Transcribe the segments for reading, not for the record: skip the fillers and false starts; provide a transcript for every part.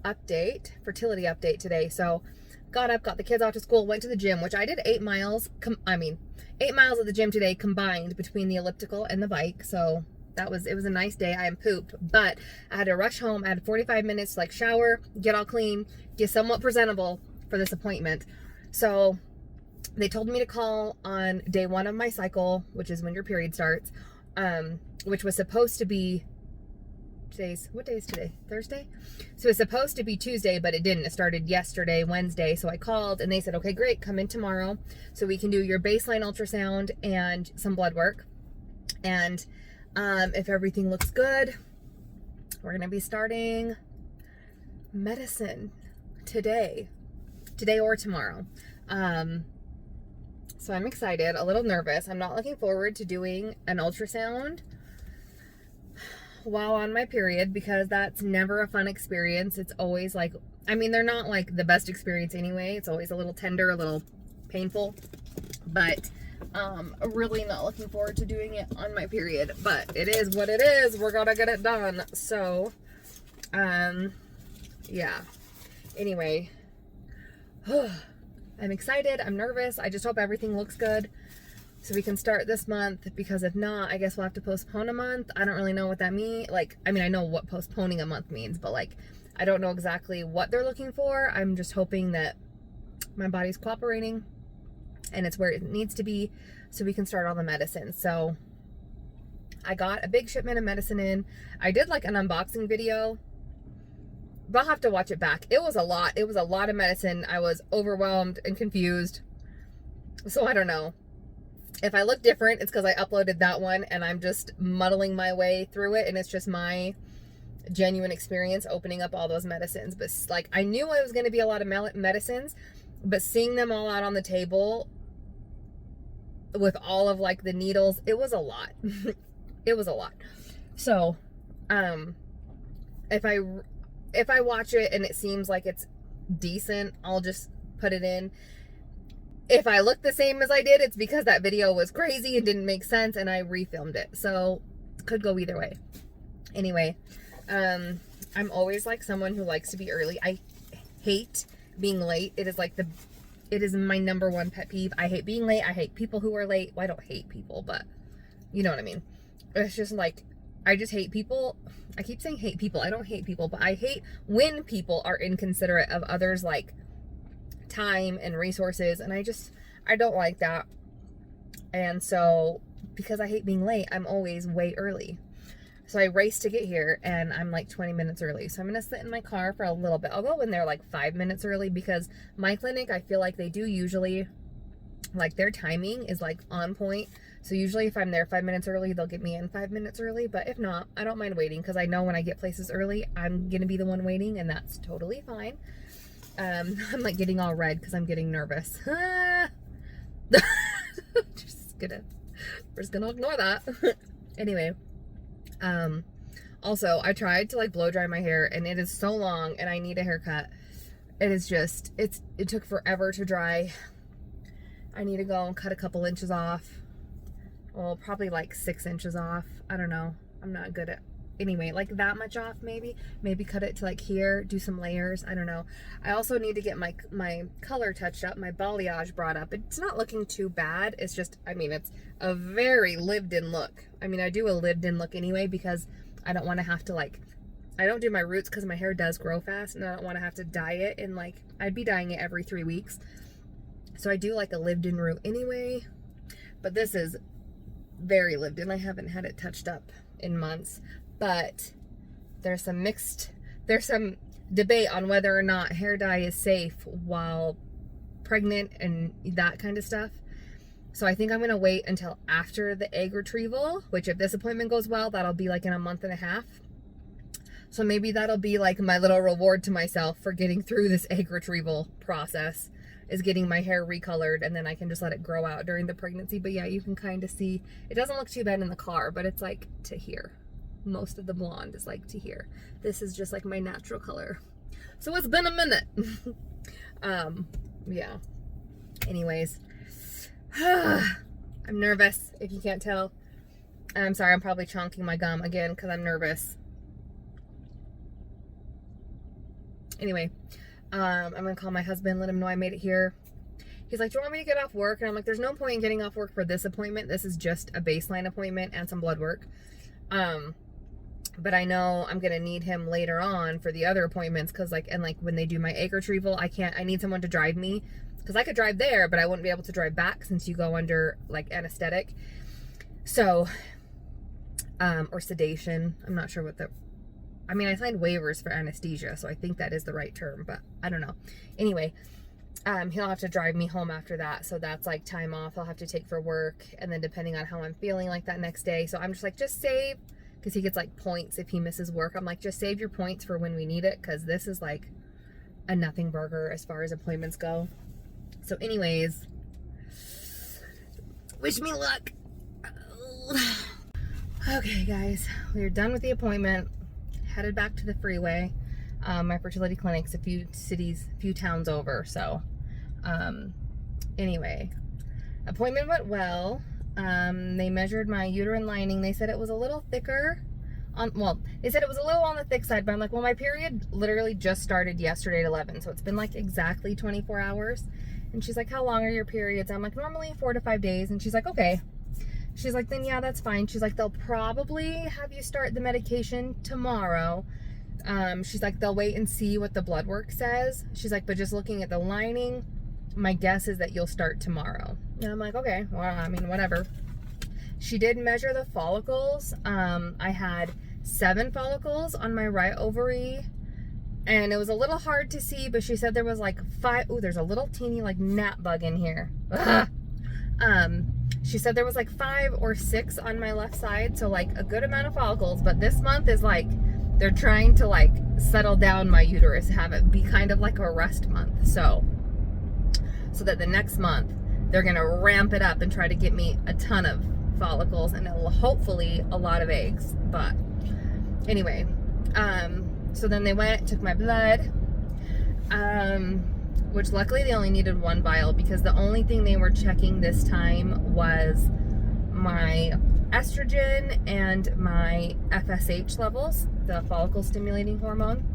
fertility update today. So got up, got the kids off to school, went to the gym, which I did 8 miles. 8 miles at the gym today combined between the elliptical and the bike. So it was a nice day. I am pooped, but I had to rush home. I had 45 minutes to like shower, get all clean, get somewhat presentable for this appointment. So they told me to call on day 1 of my cycle, which is when your period starts, which was supposed to be what day is today? Thursday? So it's supposed to be Tuesday, but it didn't. It started yesterday, Wednesday. So I called and they said, okay, great, come in tomorrow so we can do your baseline ultrasound and some blood work. And if everything looks good, we're going to be starting medicine today or tomorrow. So I'm excited, a little nervous. I'm not looking forward to doing an ultrasound while on my period because that's never a fun experience. It's always like, they're not like the best experience anyway. It's always a little tender, a little painful, but really not looking forward to doing it on my period, but it is what it is. We're gonna get it done. So, yeah. Anyway, I'm excited. I'm nervous. I just hope everything looks good so we can start this month, because if not, I guess we'll have to postpone a month. I don't really know what that means. Like, I know what postponing a month means, but like, I don't know exactly what they're looking for. I'm just hoping that my body's cooperating and it's where it needs to be so we can start all the medicine. So I got a big shipment of medicine in. I did like an unboxing video, but I'll have to watch it back. It was a lot. It was a lot of medicine. I was overwhelmed and confused. So I don't know. If I look different, it's because I uploaded that one and I'm just muddling my way through it. And it's just my genuine experience opening up all those medicines. But like, I knew it was going to be a lot of medicines, but seeing them all out on the table with all of like the needles, it was a lot. It was a lot. So, if I watch it and it seems like it's decent, I'll just put it in. If I look the same as I did, it's because that video was crazy and didn't make sense and I refilmed it. So it could go either way. Anyway, I'm always like someone who likes to be early. I hate being late. It is my number one pet peeve. I hate being late. I hate people who are late. Well, I don't hate people, but you know what I mean. It's just like, I just hate people. I keep saying hate people. I don't hate people, but I hate when people are inconsiderate of others, like time and resources, and I don't like that. And so because I hate being late, I'm always way early. So I race to get here and I'm like 20 minutes early. So I'm going to sit in my car for a little bit. I'll go in there like 5 minutes early because my clinic, I feel like they do usually, like their timing is like on point. So usually if I'm there 5 minutes early, they'll get me in 5 minutes early. But if not, I don't mind waiting because I know when I get places early, I'm going to be the one waiting and that's totally fine. I'm like getting all red because I'm getting nervous. We're just gonna ignore that. Anyway, also I tried to like blow dry my hair and it is so long and I need a haircut. It took forever to dry. I need to go and cut a couple inches off. Well, probably like 6 inches off. I don't know. I'm not good at, anyway, like that much off maybe cut it to like here, do some layers. I don't know. I also need to get my color touched up, my balayage brought up. It's not looking too bad. It's just, it's a very lived-in look. I do a lived-in look anyway because I don't want to have to like, I don't do my roots because my hair does grow fast and I don't want to have to dye it, and like I'd be dyeing it every 3 weeks. So I do like a lived-in root anyway, but this is very lived-in. I haven't had it touched up in months. But there's some debate on whether or not hair dye is safe while pregnant and that kind of stuff. So I think I'm going to wait until after the egg retrieval, which if this appointment goes well, that'll be like in a month and a half. So maybe that'll be like my little reward to myself for getting through this egg retrieval process, is getting my hair recolored, and then I can just let it grow out during the pregnancy. But yeah, you can kind of see, it doesn't look too bad in the car, but it's like to here. Most of the blonde is like to here. This is just like my natural color. So it's been a minute. Yeah. Anyways, I'm nervous, if you can't tell. I'm sorry, I'm probably chonking my gum again because I'm nervous. Anyway, I'm gonna call my husband, let him know I made it here. He's like, do you want me to get off work? And I'm like, there's no point in getting off work for this appointment. This is just a baseline appointment and some blood work. But I know I'm gonna need him later on for the other appointments, because like when they do my egg retrieval, I need someone to drive me, because I could drive there, but I wouldn't be able to drive back since you go under like anesthetic. So, or sedation. I'm not sure what I signed waivers for anesthesia, so I think that is the right term, but I don't know. Anyway, he'll have to drive me home after that, so that's like time off I'll have to take for work, and then depending on how I'm feeling like that next day. So I'm just like, just save, because he gets like points if he misses work. I'm like, just save your points for when we need it, because this is like a nothing burger as far as appointments go. So anyways, wish me luck. Okay guys, we're done with the appointment, headed back to the freeway. My fertility clinic's a few towns over. So anyway, appointment went well. They measured my uterine lining. They said it was a little thicker they said it was a little on the thick side, but I'm like, well, my period literally just started yesterday at 11, so it's been like exactly 24 hours. And she's like, how long are your periods? I'm like, normally 4 to 5 days. And she's like, okay. She's like, then yeah, that's fine. She's like, they'll probably have you start the medication tomorrow. She's like, they'll wait and see what the blood work says. She's like, but just looking at the lining, my guess is that you'll start tomorrow. And I'm like, okay, well, I mean, whatever. She did measure the follicles. I had 7 follicles on my right ovary, and it was a little hard to see, but she said there was like 5. Ooh, there's a little teeny like gnat bug in here. Ugh. She said there was like 5 or 6 on my left side, so like a good amount of follicles. But this month is like, they're trying to like settle down my uterus, have it be kind of like a rest month. So that the next month they're gonna ramp it up and try to get me a ton of follicles, and hopefully a lot of eggs. But anyway, so then they went, took my blood, which luckily they only needed 1 vial, because the only thing they were checking this time was my estrogen and my FSH levels, the follicle stimulating hormone.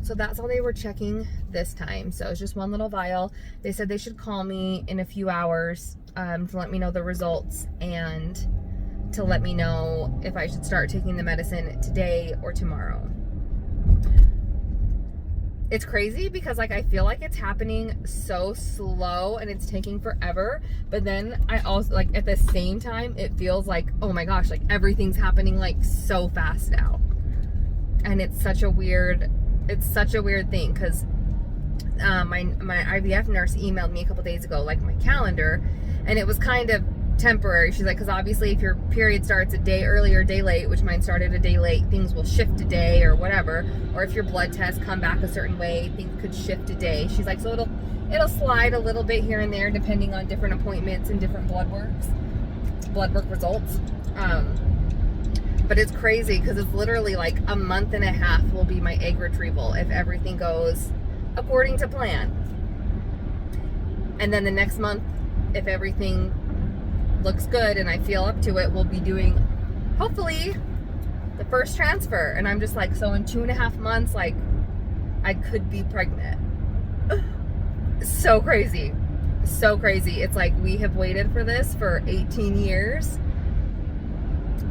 So that's all they were checking this time. So it's just 1 little vial. They said they should call me in a few hours to let me know the results, and to let me know if I should start taking the medicine today or tomorrow. It's crazy because like I feel like it's happening so slow and it's taking forever, but then I also like at the same time it feels like, oh my gosh, like everything's happening like so fast now. And it's such a weird thing, because my IVF nurse emailed me a couple days ago like my calendar, and it was kind of temporary. She's like, because obviously if your period starts a day early or a day late, which mine started a day late, things will shift a day or whatever. Or if your blood tests come back a certain way, things could shift a day. She's like, so it'll slide a little bit here and there depending on different appointments and different blood work results. But it's crazy because it's literally like a month and a half will be my egg retrieval if everything goes according to plan. And then the next month, if everything looks good and I feel up to it, we'll be doing hopefully the first transfer. And I'm just like, so in 2.5 months, like I could be pregnant. So crazy. It's like we have waited for this for 18 years,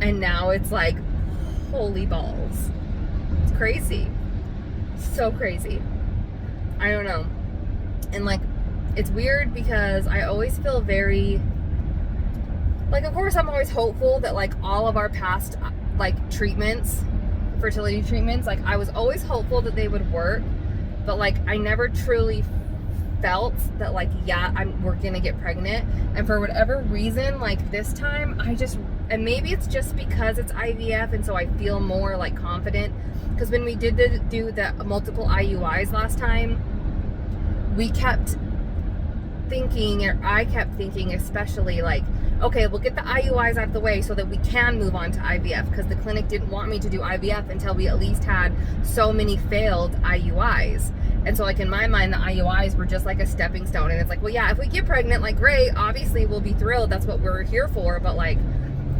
and now it's like, holy balls. It's crazy. So crazy. I don't know. And like, it's weird because I always feel very, like, of course I'm always hopeful that like all of our past like treatments, fertility treatments, like I was always hopeful that they would work, but like I never truly felt that like, yeah, we're gonna get pregnant. And for whatever reason, like this time and maybe it's just because it's IVF and so I feel more like confident, because when we did do the multiple IUIs last time, we kept thinking, or I kept thinking especially, like, okay, we'll get the IUIs out of the way so that we can move on to IVF, because the clinic didn't want me to do IVF until we at least had so many failed IUIs. And so like in my mind, the IUIs were just like a stepping stone. And it's like, well, yeah, if we get pregnant, like great, obviously we'll be thrilled, that's what we're here for, but like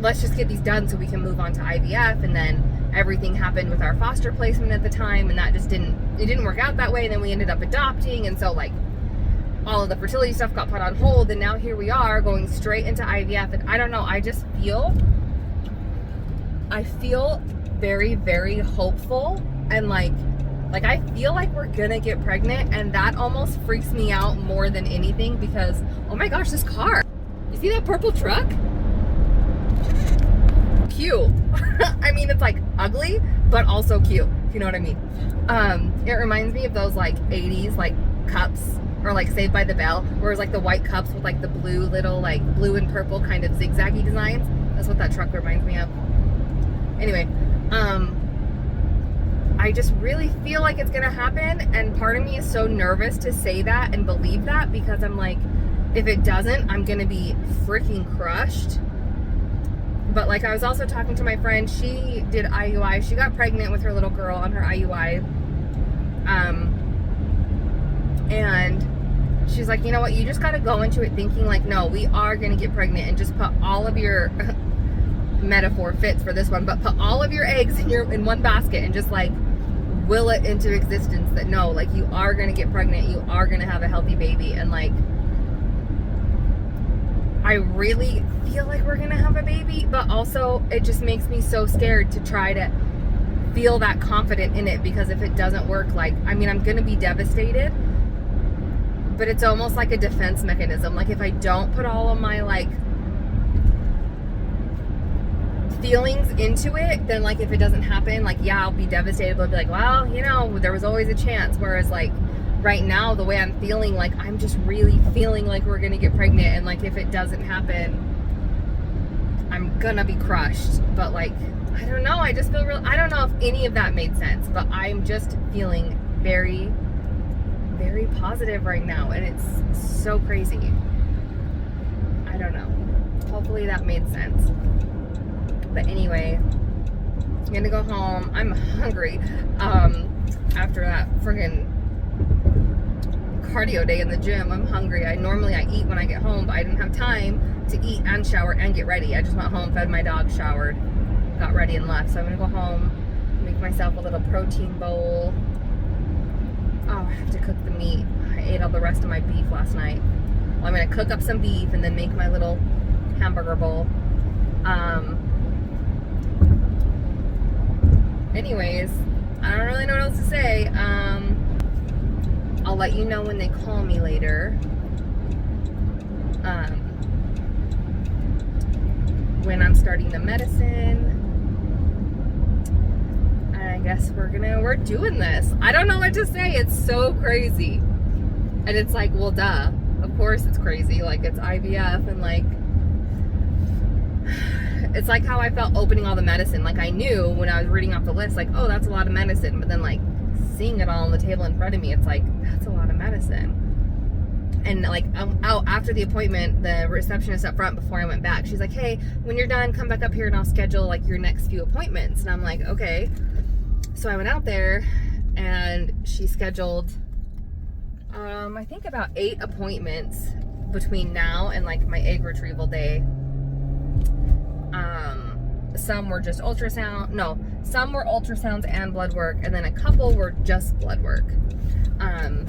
let's just get these done so we can move on to IVF, and then everything happened with our foster placement at the time, and that just didn't work out that way. And then we ended up adopting, and so like all of the fertility stuff got put on hold, and now here we are going straight into IVF. And I don't know, I feel very, very hopeful, and like I feel like we're gonna get pregnant, and that almost freaks me out more than anything, because oh my gosh, this car, you see that purple truck? Cute. I mean, it's like ugly, but also cute, if you know what I mean. It reminds me of those like 80s like cups, or like Saved by the Bell, where it's like the white cups with like the blue little like blue and purple kind of zigzaggy designs. That's what that truck reminds me of. Anyway, I just really feel like it's gonna happen, and part of me is so nervous to say that and believe that, because I'm like, if it doesn't, I'm gonna be freaking crushed. But like, I was also talking to my friend, she did IUI, she got pregnant with her little girl on her IUI, and she's like, you know what, you just got to go into it thinking like, no, we are going to get pregnant, and just put all of your metaphor fits for this one, but put all of your eggs in one basket and just like will it into existence that no, like you are going to get pregnant, you are going to have a healthy baby. And like, I really feel like we're going to have a baby, but also it just makes me so scared to try to feel that confident in it, because if it doesn't work, like, I mean, I'm going to be devastated, but it's almost like a defense mechanism. Like, if I don't put all of my like feelings into it, then like if it doesn't happen, like, yeah, I'll be devastated, but I'll be like, well, you know, there was always a chance. Whereas like right now, the way I'm feeling, like I'm just really feeling like we're gonna get pregnant, and like if it doesn't happen, I'm gonna be crushed. But like, I don't know, I just feel real, I don't know if any of that made sense, but I'm just feeling very, very positive right now, and it's so crazy. I don't know, hopefully that made sense. But anyway, I'm gonna go home. I'm hungry after that friggin' cardio day in the gym. I'm hungry. Normally I eat when I get home, but I didn't have time to eat and shower and get ready. I just went home, fed my dog, showered, got ready, and left. So I'm gonna go home, make myself a little protein bowl. Oh, I have to cook the meat. I ate all the rest of my beef last night. Well, I'm gonna cook up some beef and then make my little hamburger bowl. Anyways, I don't really know what else to say. I'll let you know when they call me later. When I'm starting the medicine. And I guess we're doing this. I don't know what to say. It's so crazy. And it's like, well, duh. Of course it's crazy. Like, it's IVF, and like, it's like how I felt opening all the medicine. Like, I knew when I was reading off the list, like, oh, that's a lot of medicine. But then, like, seeing it all on the table in front of me, it's like, that's a lot of medicine. And, like, out after the appointment, the receptionist up front, before I went back, she's like, hey, when you're done, come back up here and I'll schedule, like, your next few appointments. And I'm like, okay. So I went out there, and she scheduled, I think about 8 appointments between now and, like, my egg retrieval day. Some were just ultrasound. No, some were ultrasounds and blood work, and then a couple were just blood work. I don't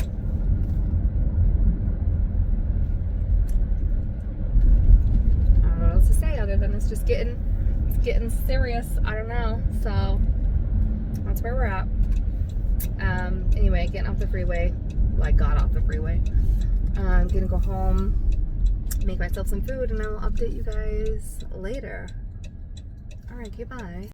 know what else to say other than it's getting serious. I don't know. So that's where we're at. Anyway, getting off the freeway. Well, I got off the freeway. I'm gonna go home, make myself some food, and I'll update you guys later. All right, okay, bye.